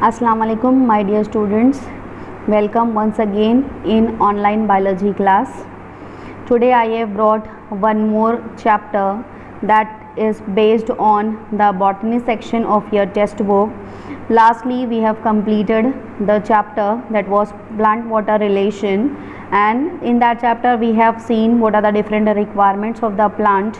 Assalamu alaikum, my dear students. Welcome once again in online biology class. Today I have brought one more chapter that is based on the botany section of your textbook. Lastly, we have completed the chapter that was plant water relation, and in that chapter we have seen what are the different requirements of the plant,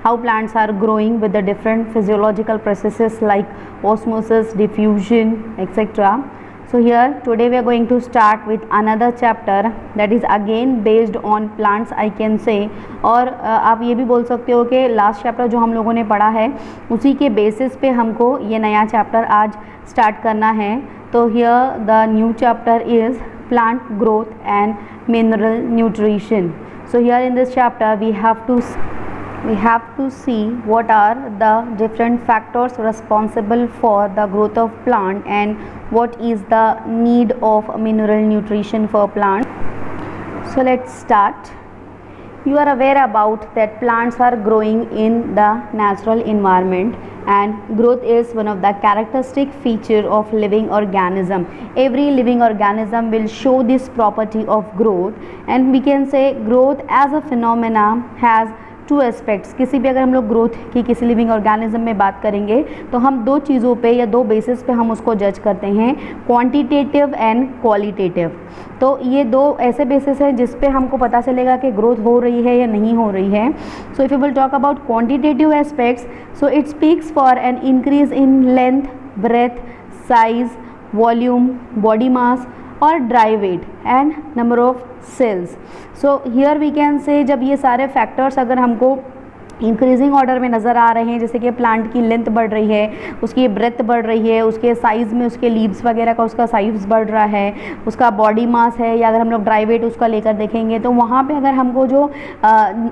how plants are growing with the different physiological processes like osmosis, diffusion, etc. So here today we are going to start with another chapter that is again based on plants, I can say. और आप ये भी बोल सकते हो कि last chapter जो हम लोगों ने पढ़ा है उसी के बेसिस पे हमको ये नया चैप्टर आज स्टार्ट करना है. तो here the new chapter is plant growth and mineral nutrition. So here in this chapter we have to see what are the different factors responsible for the growth of plant and what is the need of mineral nutrition for plant. So let's start. You are aware about that plants are growing in the natural environment, and growth is one of the characteristic feature of living organism. Every living organism will show this property of growth, and we can say growth as a phenomena has two aspects. किसी भी अगर हम लोग growth की किसी living organism में बात करेंगे तो हम दो चीज़ों पे या दो बेसिस पे हम उसको जज करते हैं, क्वांटिटेटिव एंड क्वालिटेटिव. तो ये दो ऐसे बेसिस हैं जिस पे हमको पता चलेगा कि ग्रोथ हो रही है या नहीं हो रही है. So if you will talk about quantitative aspects, so it speaks for an increase in length, breadth, size, volume, body mass और dry weight and number of cells. So here we can say जब ये सारे factors अगर हमको increasing order में नज़र आ रहे हैं, जैसे कि प्लांट की लेंथ बढ़ रही है, उसकी ब्रेथ बढ़ रही है, उसके साइज़ में उसके लीव्स वगैरह का उसका साइज़ बढ़ रहा है, उसका बॉडी मास है, या अगर हम लोग ड्राई वेट उसका लेकर देखेंगे तो वहाँ पे अगर हमको जो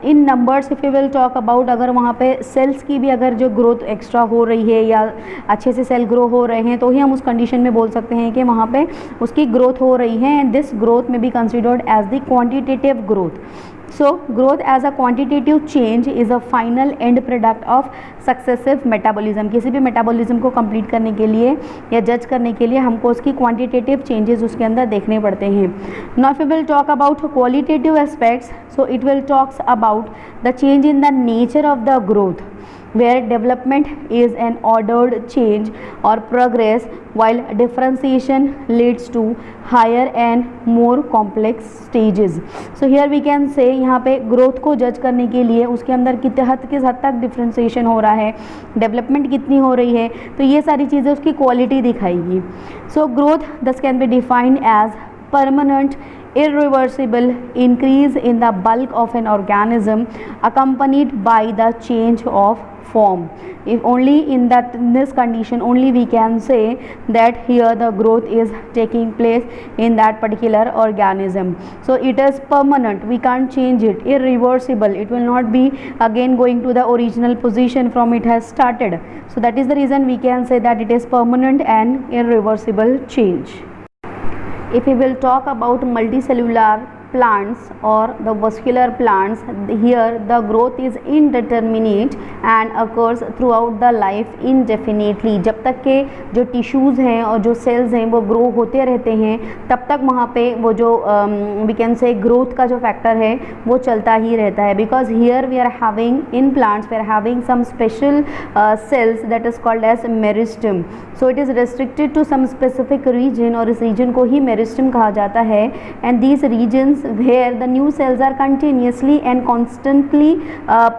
इन numbers if you will talk about, अगर वहाँ पे सेल्स की भी अगर जो ग्रोथ एक्स्ट्रा हो रही है या अच्छे से सेल ग्रो हो रहे हैं तो ही हम उस कंडीशन में बोल सकते हैं कि वहाँ पर उसकी ग्रोथ हो रही है, एंड दिस ग्रोथ में be considered as the quantitative growth. So growth as a quantitative change is a final end product of successive metabolism. किसी भी मेटाबॉलिज्म को कंप्लीट करने के लिए या जज करने के लिए हमको उसकी क्वांटिटेटिव चेंजेस उसके अंदर देखने पड़ते हैं. Now if we will talk about qualitative aspects, so it will talks about the change in the nature of the growth, where development is an ordered change or progress while differentiation leads to higher and more complex stages. So here we can say यहाँ पे growth को जज करने के लिए उसके अंदर किस हद तक डिफ्रेंसिएशन हो रहा है, डेवलपमेंट कितनी हो रही है, तो ये सारी चीज़ें उसकी क्वालिटी दिखाएगी. So growth thus can be defined as permanent irreversible increase in the bulk of an organism accompanied by the change of form. If only in this condition only we can say that here the growth is taking place in that particular organism. So it is permanent, we can't change it, irreversible, it will not be again going to the original position from it has started. So that is the reason we can say that it is permanent and irreversible change. If we will talk about multicellular plants or the vascular plants, here the growth is indeterminate and occurs throughout the life indefinitely. जब तक के जो tissues हैं और जो sales हैं वो grow होते रहते हैं तब तक वहाँ पे वो जो वी कैन से ग्रोथ का जो फैक्टर है वो चलता ही रहता है. Because here we are having in plants we are having some special cells that is called as meristem. So it is restricted to some specific region और इस रीजन को ही मेरिस्टम कहा जाता है. And these regions where the new cells are continuously and constantly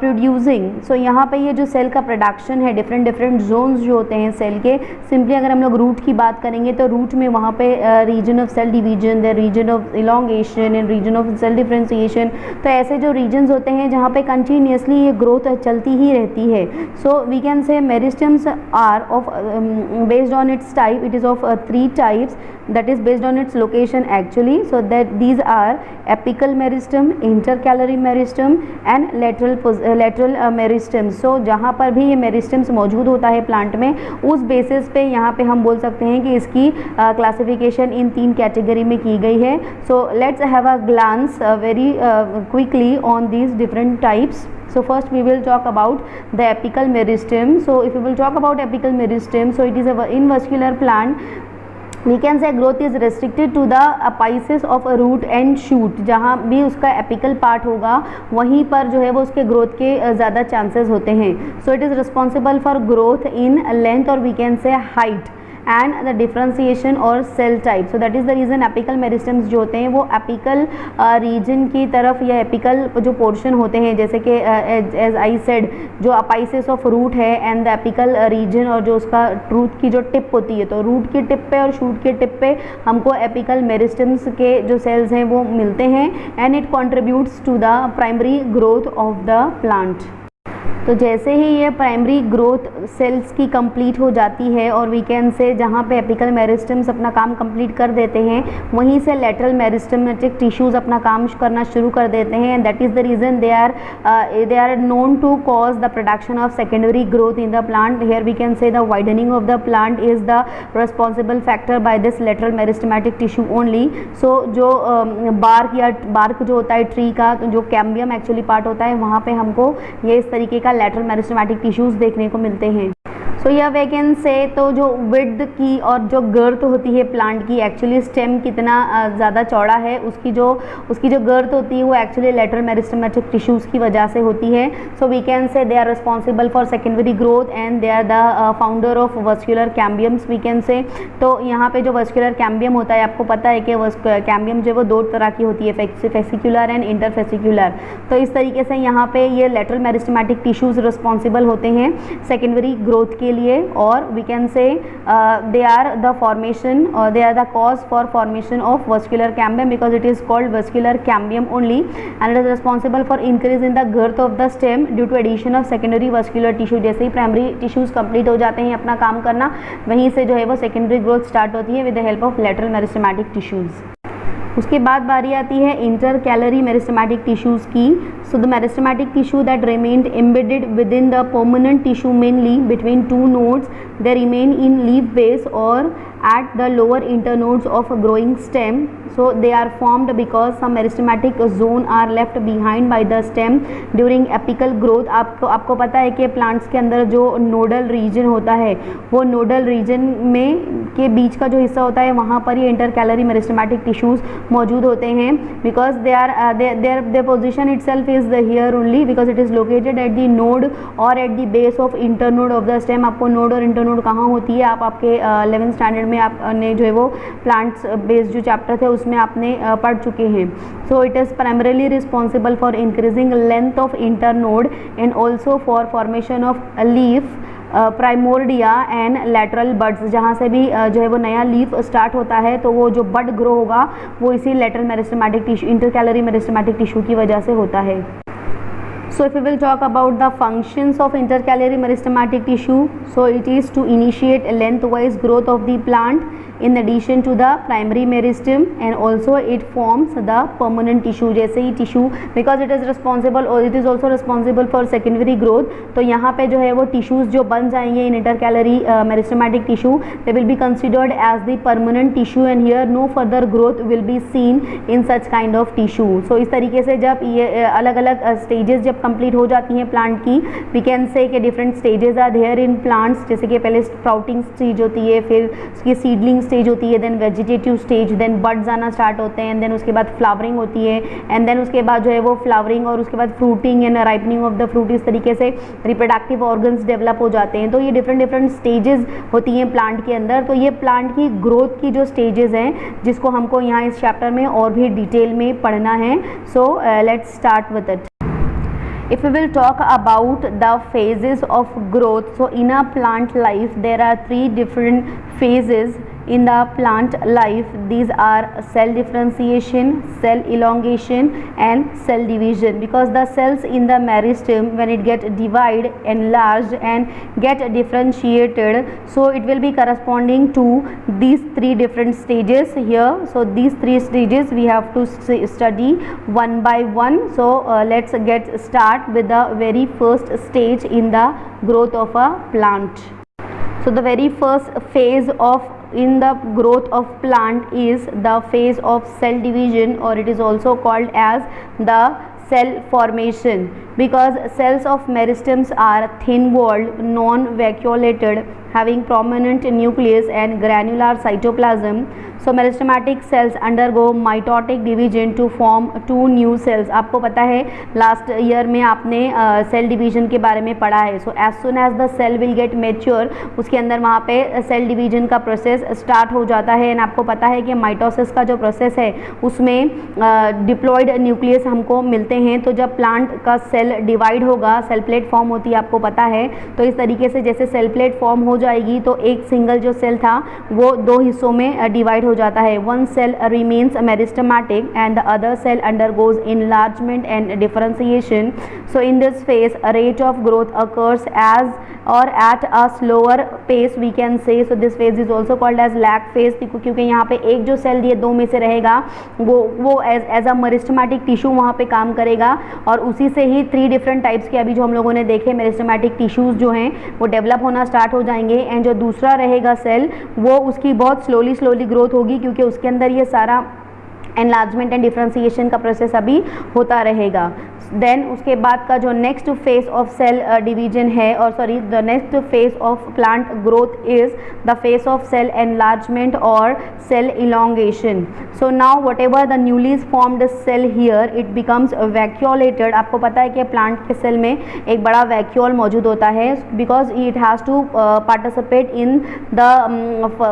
producing. So यहाँ पे ये जो सेल का प्रोडक्शन है डिफरेंट जोन्स जो होते हैं सेल के, सिंपली अगर हम लोग रूट की बात करेंगे तो रूट में वहाँ पे region of cell division, the region of elongation and region of cell differentiation. तो ऐसे जो रीजन्स होते हैं जहाँ पे कंटिन्यूसली ये ग्रोथ चलती ही रहती है. So we can say meristems are of based on its type, it is of 3 types, that is based on its location actually. So that these are apical meristem, intercalary meristem and lateral meristem. So जहाँ पर भी ये meristems मौजूद होता है plant में, उस basis पे यहाँ पे हम बोल सकते हैं कि इसकी क्लासिफिकेशन इन 3 कैटेगरी में की गई है. So let's have a glance very quickly on these different types. So first we will talk about the apical meristem. So if we will talk about apical meristem, so it is a invascular plant we can say growth is restricted to the apices of a root and shoot, जहाँ भी उसका apical part होगा वहीं पर जो है वो उसके ग्रोथ के ज़्यादा चांसेस होते हैं. So it is responsible for growth in length और we can say height and the differentiation और cell type. So that is the reason apical meristems जो होते हैं वो एपिकल रीजन की तरफ या एपिकल जो पोर्शन होते हैं, जैसे कि एज आई सेड जो अपाइसिस ऑफ रूट है एंड द एपिकल रीजन और जो उसका रूट की जो टिप होती है, तो रूट की टिप पे और शूट के टिप पे हमको एपिकल मेरिस्टम्स के जो सेल्स हैं वो मिलते हैं and it contributes to the primary growth of the plant. तो जैसे ही ये प्राइमरी ग्रोथ सेल्स की कंप्लीट हो जाती है और वी कैन से जहाँ पे एपिकल मेरिस्टम्स अपना काम कंप्लीट कर देते हैं वहीं से लेटरल मेरिस्टमेटिक टिश्यूज़ अपना काम करना शुरू कर देते हैं and that is the reason they are known to cause the production of secondary growth in the plant. Here we can say the widening of the plant is the responsible factor by this lateral meristematic tissue only. So जो bark जो होता है tree का, तो जो cambium actually part होता है वहाँ पे हमको ये इस तरीके का लेटरल मेरिस्टेमेटिक टिश्यूज देखने को मिलते हैं. सो यह वे कैन से तो जो विड्थ की और जो गर्थ होती है प्लांट की, एक्चुअली स्टेम कितना ज़्यादा चौड़ा है उसकी जो गर्थ होती है वो एक्चुअली लेटरल मेरिस्टेमेटिक टिश्यूज़ की वजह से होती है. So we can say they are responsible for secondary growth and they are the founder of vascular cambiums we can say. तो यहाँ पे जो वस्कुलर कैम्बियम होता है, आपको पता है कि कैम्बियम जो वो दो तरह की होती है, फेसिकुलर एंड इंटरफेसिकुलर. तो इस तरीके से यहाँ पे ये लेटरल मेरिस्टेमेटिक टिश्यूज़ रिस्पॉन्सिबल होते हैं सेकेंडरी ग्रोथ के लिए और we can say they are the formation और they are the cause for formation of vascular cambium because it is called vascular cambium only and it is responsible for increase in the girth of the stem due to addition of secondary vascular tissue. जैसे ही primary tissues complete हो जाते हैं अपना काम करना, वहीं से जो है वो सेकेंडरी ग्रोथ स्टार्ट होती है with the help of lateral meristematic tissues. उसके बाद बारी आती है इंटरकैलरी मेरिस्टेमेटिक टिश्यूज़ की. So the meristematic tissue that remained embedded with in the permanent tissue mainly between two nodes they remain in leaf base और at the lower internodes of a growing stem. So they are formed because some meristematic zone are left behind by the stem during apical growth. आपको पता है कि plants के अंदर जो nodal reason होता है वो नोडल रीजन में के बीच का जो हिस्सा होता है वहाँ पर ये इंटरकैलरी मेरिस्टेमेटिक टिश्यूज़ मौजूद होते हैं because their position itself is the here only because it is located at the node or at the base of internode of the stem. आपको नोड और इंटरनोड कहाँ होती है, आप आपके 11th स्टैंडर्ड में आपने जो है वो प्लांट्स बेस्ड जो चैप्टर थे उसमें आपने पढ़ चुके हैं. So it is primarily responsible for increasing length of internode and also for formation of leaf primordia and lateral buds. जहाँ से भी जो है वो नया लीफ स्टार्ट होता है तो वो जो बड ग्रो होगा वो इसी lateral meristematic tissue intercalary meristematic tissue की वजह से होता है. So if we will talk about the functions of intercalary meristematic tissue, so it is to initiate lengthwise growth of the plant in addition to the primary meristem and also it forms the permanent tissue. जैसे ही tissue because it is responsible or it is also responsible for secondary growth, तो यहाँ पे जो है वो tissues जो बन जाएंगे in intercalary meristematic tissue they will be considered as the permanent tissue and here no further growth will be seen in such kind of tissue. So इस तरीके से जब ये अलग अलग stages जब कंप्लीट हो जाती हैं प्लांट की, वी कैन से कि different stages are there in plants. जैसे कि पहले स्प्राउटिंग स्टेज होती है, फिर उसकी सीडलिंग स्टेज होती है, then vegetative stage, then buds आना स्टार्ट होते हैं, देन उसके बाद फ्लावरिंग होती है एंड देन उसके बाद जो है वो फ्लावरिंग और उसके बाद fruiting and ripening of the fruit. इस तरीके से रिप्रोडक्टिव ऑर्गन्स डेवलप हो जाते हैं. तो ये डिफरेंट स्टेजेस होती हैं प्लांट के अंदर. तो ये प्लांट की ग्रोथ की जो स्टेजेस हैं जिसको हमको यहाँ इस चैप्टर में और भी डिटेल में पढ़ना है. So let's start with it. If we will talk about the phases of growth, so in a plant life there are 3 different phases in the plant life. These are cell differentiation, cell elongation and cell division. Because the cells in the meristem when it get divided, enlarged and get differentiated, so it will be corresponding to these 3 different stages here. So these 3 stages we have to study one by one. So let's get start with the very first stage in the growth of a plant. So the very first phase of in the growth of plant is the phase of cell division, or it is also called as the cell formation because cells of meristems are thin-walled, non-vacuolated, having prominent nucleus and granular cytoplasm. So meristematic cells undergo mitotic division to form two new cells. आपको पता है last year में आपने cell division के बारे में पढ़ा है. So as soon as the cell will get mature, उसके अंदर वहाँ पे सेल डिवीजन का प्रोसेस स्टार्ट हो जाता है. एंड आपको पता है कि माइटोसिस का जो प्रोसेस है उसमें डिप्लॉयड न्यूक्लियस हमको मिलते हैं. तो जब प्लांट का सेल डिवाइड होगा, सेल प्लेट फॉर्म होती है, आपको पता है. तो इस तरीके से जैसे सेल प्लेट फॉर्म हो जाएगी तो एक सिंगल जो सेल था वो दो हिस्सों में डिवाइड हो जाता है. One cell remains meristematic and the other cell undergoes enlargement and differentiation. So in this phase a rate of growth occurs as or at a slower pace we can say. So this phase is also called as lag phase क्योंकि यहाँ पे एक जो cell ये दो में से रहेगा वो एज अ मेरिस्टेमेटिक टिश्यू वहाँ पे काम करेगा और उसी से ही 3 डिफरेंट टाइप्स के अभी जो हम लोगों ने देखे मेरिस्टेमेटिक टिश्यूज़ जो हैं वो डेवलप होना स्टार्ट हो जाएंगे. एंड जो दूसरा रहेगा सेल वो उसकी बहुत स्लोली ग्रोथ होगी क्योंकि उसके अंदर ये सारा एनलार्जमेंट एंड डिफ्रेंसिएशन का प्रोसेस अभी होता रहेगा. देन उसके बाद का जो next phase of cell division है और sorry the next phase of plant growth is the phase of cell enlargement और cell elongation. So now whatever the newly formed cell here it becomes vacuolated. आपको पता है कि plant के cell में एक बड़ा वैक्यूल मौजूद होता है because it has to participate in the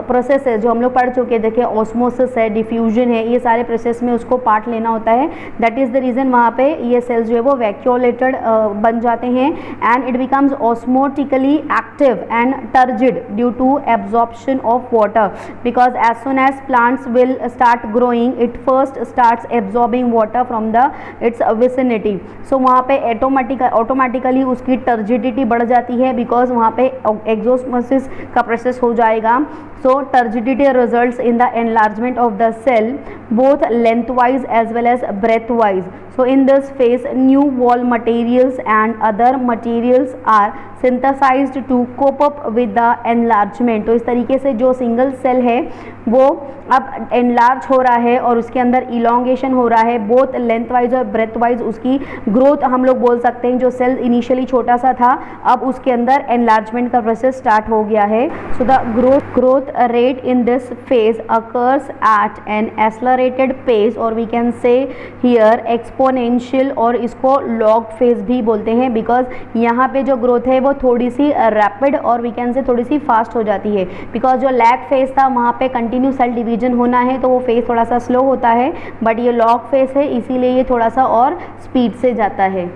processes जो हम लोग पढ़ चुके. देखिए ऑस्मोसिस है, डिफ्यूजन है, ये सारे प्रोसेस में उसको पार्ट लेना होता है. दैट इज़ द रीज़न वहाँ पे ये सेल्स जो है वो वैक्यूलेटेड बन जाते हैं and it becomes osmotically active and turgid due to absorption of water because as soon as plants will start growing it first starts absorbing water from the its vicinity. So वहाँ पे automatically उसकी turgidity बढ़ जाती है because वहाँ पे exosmosis का process हो जाएगा. So turgidity results in the enlargement of the cell both lengthwise as well as breadthwise. So in this phase new wall materials and other materials are synthesized to cope up with the enlargement. तो इस तरीके से जो single cell है वो अब enlarge हो रहा है और उसके अंदर इलोंगेशन हो रहा है बोथ लेंथ वाइज और ब्रेथ वाइज. उसकी ग्रोथ हम लोग बोल सकते हैं. जो सेल इनिशियली छोटा सा था अब उसके अंदर एनलार्जमेंट का प्रोसेस स्टार्ट हो गया है. So the growth rate in this phase occurs at an accelerated pace और we can say here exponential और इसको log phase भी बोलते हैं बिकॉज यहाँ पे जो ग्रोथ है वो थोड़ी सी रैपिड और we can say थोड़ी सी फास्ट हो जाती है बिकॉज जो लैग फेज था वहाँ पे कंटिन्यू सेल डिवीजन होना है तो वो फेज थोड़ा सा स्लो होता है बट ये लॉग फेज है इसीलिए ये थोड़ा सा और स्पीड से जाता है.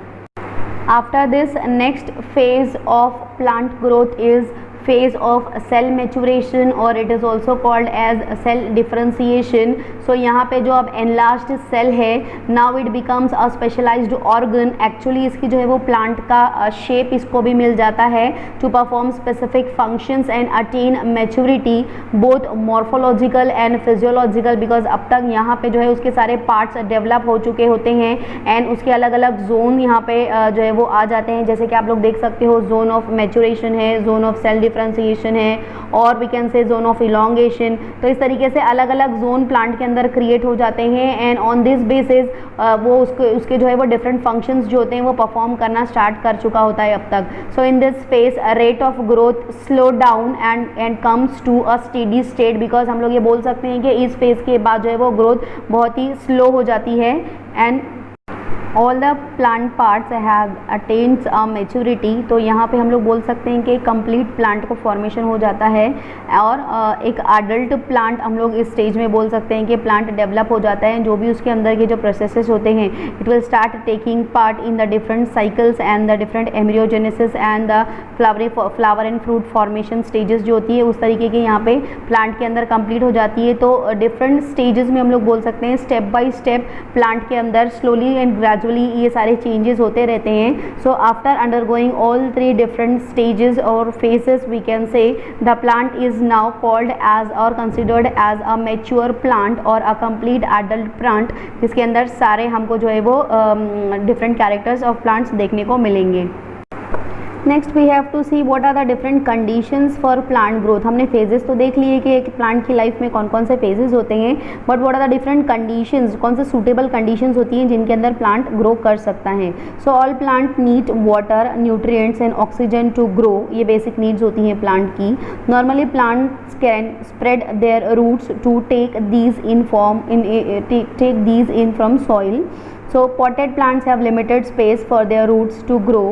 After this next phase of plant growth is phase of cell maturation और it is also called as cell differentiation. So यहाँ पे जो अब enlarged cell है now it becomes a specialized organ. Actually इसकी जो है वो plant का shape इसको भी मिल जाता है to perform specific functions and attain maturity both morphological and physiological because अब तक यहाँ पे जो है उसके सारे parts develop हो चुके होते हैं and उसके अलग अलग zone यहाँ पे जो है वो आ जाते हैं. जैसे कि आप लोग देख सकते हो zone of maturation है, zone of cell डिफ्रेंसिएशन है और we can say zone of elongation. तो इस तरीके से अलग अलग जोन प्लांट के अंदर क्रिएट हो जाते हैं एंड ऑन दिस बेसिस वो उसके जो है वो डिफरेंट फंक्शंस जो होते हैं वो परफॉर्म करना स्टार्ट कर चुका होता है अब तक. So in this phase rate of growth slow down and comes to a steady state because हम लोग ये बोल सकते हैं कि इस फेज के बाद जो है वो ग्रोथ बहुत ही स्लो हो जाती है and all the plant parts have attains a maturity. तो यहाँ पे हम लोग बोल सकते हैं कि कंप्लीट प्लांट को फॉर्मेशन हो जाता है और एक अडल्ट प्लांट हम लोग इस स्टेज में बोल सकते हैं कि प्लांट डेवलप हो जाता है. जो भी उसके अंदर के जो प्रोसेसेस होते हैं it will start taking part in the different cycles and the different embryogenesis and the flower and fruit formation stages जो होती है उस तरीके की यहाँ पे प्लांट के अंदर कंप्लीट हो जाती है. तो डिफरेंट स्टेजेस में हम लोग बोल सकते हैं स्टेप बाय स्टेप प्लांट के अंदर स्लोली एंड ग्रेजुअली ये सारे चेंजेस होते रहते हैं. So after undergoing all 3 different stages और phases we can say the plant is now called as और considered as a mature plant और अ कंप्लीट एडल्ट प्लांट जिसके अंदर सारे हमको जो है वो डिफरेंट कैरेक्टर्स ऑफ प्लांट्स देखने को मिलेंगे. Next we have to see what are the different conditions for plant growth. हमने फेजेस तो देख लिए कि एक प्लांट की लाइफ में कौन कौन से फेजेस होते हैं, but what are the different conditions, कौन से सूटेबल कंडीशंस होती हैं जिनके अंदर प्लांट ग्रो कर सकता है. So all plant need water, nutrients and oxygen to grow. ये बेसिक नीड्स होती हैं प्लांट की. Normally plants can spread their roots to take these in from soil. So potted plants have limited space for their roots to grow,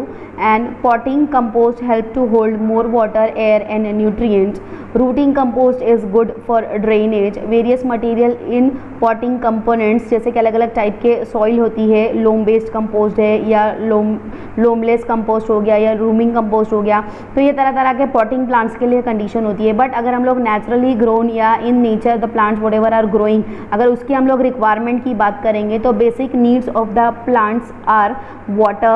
and potting compost help to hold more water, air and nutrients. Rooting compost is good for drainage. Various material in potting components, जैसे कि अलग अलग type के soil होती है, लोम based compost है या लोमलेस compost हो गया या रूमिंग कंपोस्ट हो गया. तो ये तरह तरह के पॉटिंग प्लांट्स के लिए कंडीशन होती है. बट अगर हम लोग नेचुरली ग्रोन या in nature the plants whatever are growing, अगर उसकी हम लोग रिक्वायरमेंट की बात करेंगे तो basic needs of the plants are water,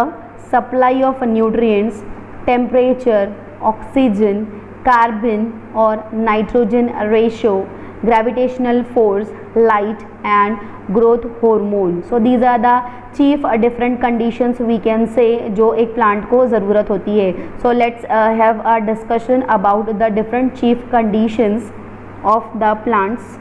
supply of nutrients, temperature, oxygen, carbon or nitrogen ratio, gravitational force, light and growth hormone. So these are the chief different conditions we can say जो एक plant को ज़रूरत होती है. So let's have a discussion about the different chief conditions of the plants.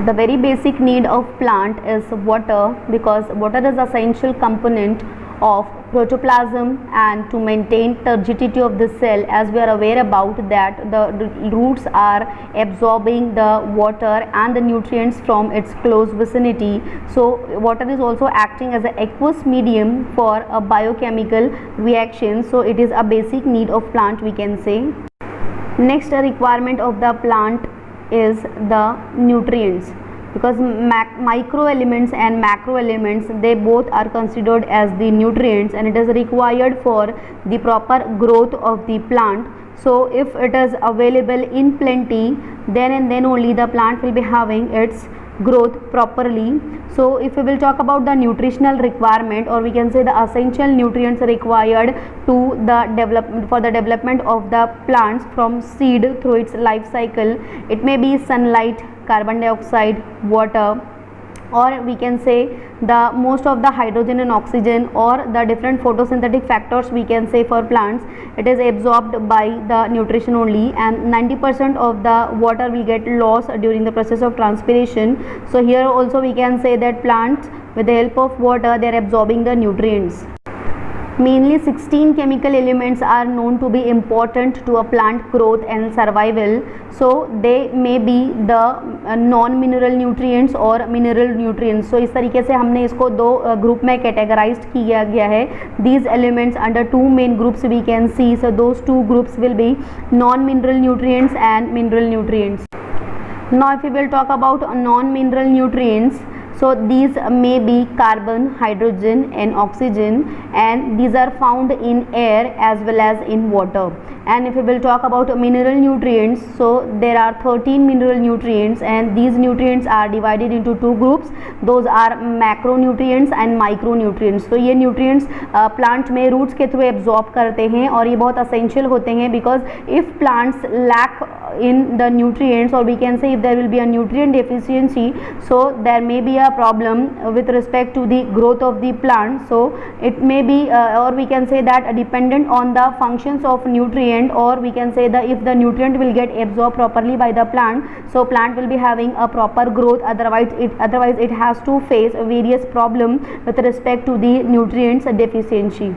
The very basic need of plant is water, because water is essential component of protoplasm and to maintain turgidity of the cell. As we are aware about that the roots are absorbing the water and the nutrients from its close vicinity. So water is also acting as an aqueous medium for a biochemical reaction. So it is a basic need of plant, we can say. Next requirement of the plant is the nutrients, because micro elements and macro elements, they both are considered as the nutrients and it is required for the proper growth of the plant. So if it is available in plenty, then and then only the plant will be having its growth properly. So if we will talk about the nutritional requirement, or we can say the essential nutrients required to for the development of the plants from seed through its life cycle, it may be sunlight, carbon dioxide, water, or we can say the most of the hydrogen and oxygen, or the different photosynthetic factors we can say for plants. It is absorbed by the nutrition only, and 90% of the water will get lost during the process of transpiration. So here also we can say that plants, with the help of water, they are absorbing the nutrients. Mainly 16 chemical elements are known to be important to a plant growth and survival. So they may be the non-mineral nutrients और mineral nutrients. So इस तरीके से हमने इसको दो group में categorised किया गया है. These elements under two main groups we can see. So those two groups will be non-mineral nutrients and mineral nutrients. Now if we will talk about non-mineral nutrients, so these may be carbon, hydrogen and oxygen, and these are found in air as well as in water. And if we will talk about mineral nutrients, so there are 13 mineral nutrients, and these nutrients are divided into two groups. Those are macronutrients and micronutrients. तो ये nutrients plant में roots के through absorb करते हैं और ये बहुत essential होते हैं, because if plants lack in the nutrients, or we can say if there will be a nutrient deficiency, so there may be a problem with respect to the growth of the plant. So it may be or we can say that dependent on the functions of nutrient, or we can say that if the nutrient will get absorbed properly by the plant, so plant will be having a proper growth. Otherwise it has to face various problem with respect to the nutrients deficiency.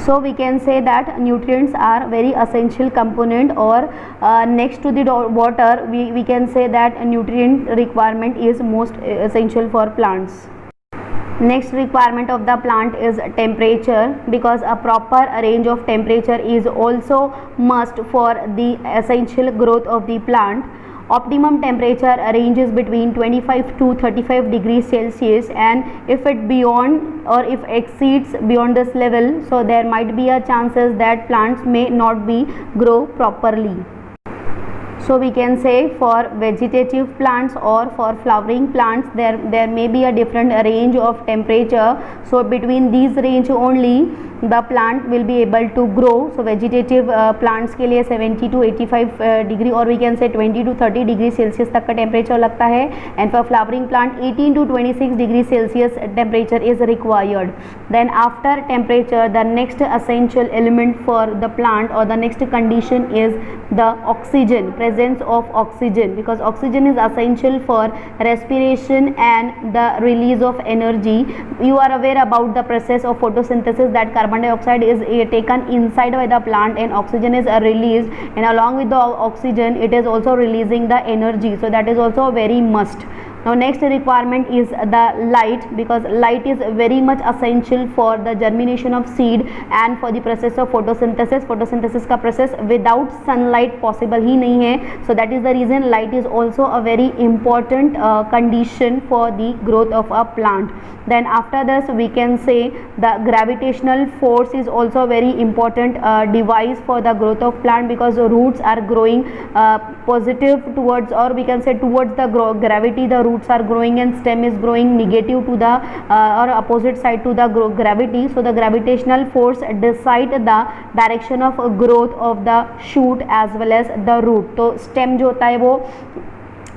So we can say that nutrients are very essential component, or next to the water we can say that nutrient requirement is most essential for plants. Next requirement of the plant is temperature, because a proper range of temperature is also must for the essential growth of the plant. Optimum temperature ranges between 25 to 35 degrees Celsius, and if it beyond or if exceeds beyond this level, so there might be a chances that plants may not be grow properly. So we can say for vegetative plants or for flowering plants there may be a different range of temperature. So between these range only the plant will be able to grow. So vegetative plants के लिए 70 to 85 degree और we can say 20 to 30 degree Celsius तक का temperature लगता है. And for flowering plant 18 to 26 degree Celsius temperature is required. Then after temperature the next essential element for the plant और the next condition is the oxygen, presence of oxygen, because oxygen is essential for respiration and the release of energy. You are aware about the process of photosynthesis, that carbon dioxide is taken inside by the plant and oxygen is released, and along with the oxygen it is also releasing the energy. So that is also very must. Now next requirement is the light, because light is very much essential for the germination of seed and for the process of photosynthesis. photosynthesis का process without sunlight possible ही नहीं है. So that is the reason light is also a very important condition for the growth of a plant. Then after this we can say the gravitational force is also very important device for the growth of plant, because the roots are growing positive towards, or we can say towards the gravity. The roots are growing and stem is growing negative to the or opposite side to the gravity. So the gravitational force decide the direction of growth of the shoot as well as the root. तो stem जो होता है वो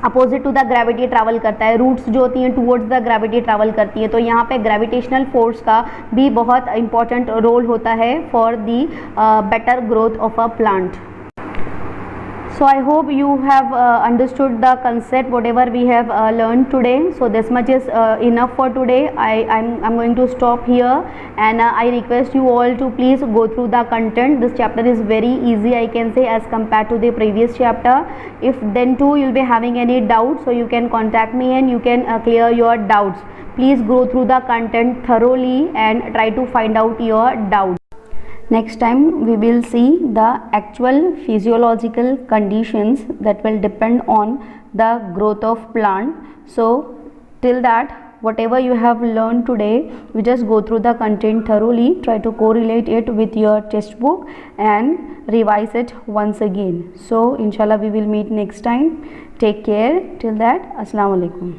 opposite to the gravity travel करता है, roots जो होती हैं टुवर्ड्स द ग्रेविटी ट्रैवल करती है. तो यहाँ पे ग्रेविटेशनल फोर्स का भी बहुत इंपॉर्टेंट रोल होता है for the better growth of a plant. So I hope you have understood the concept whatever we have learned today. So this much is enough for today. I'm going to stop here, and I request you all to please go through the content. This chapter is very easy, I can say, as compared to the previous chapter. If then too you'll be having any doubts, so you can contact me and you can clear your doubts. Please go through the content thoroughly and try to find out your doubts. Next time we will see the actual physiological conditions that will depend on the growth of plant. So till that, whatever you have learned today, you just go through the content thoroughly, try to correlate it with your textbook and revise it once again. So inshallah we will meet next time. Take care. Till that, Assalamu alaikum.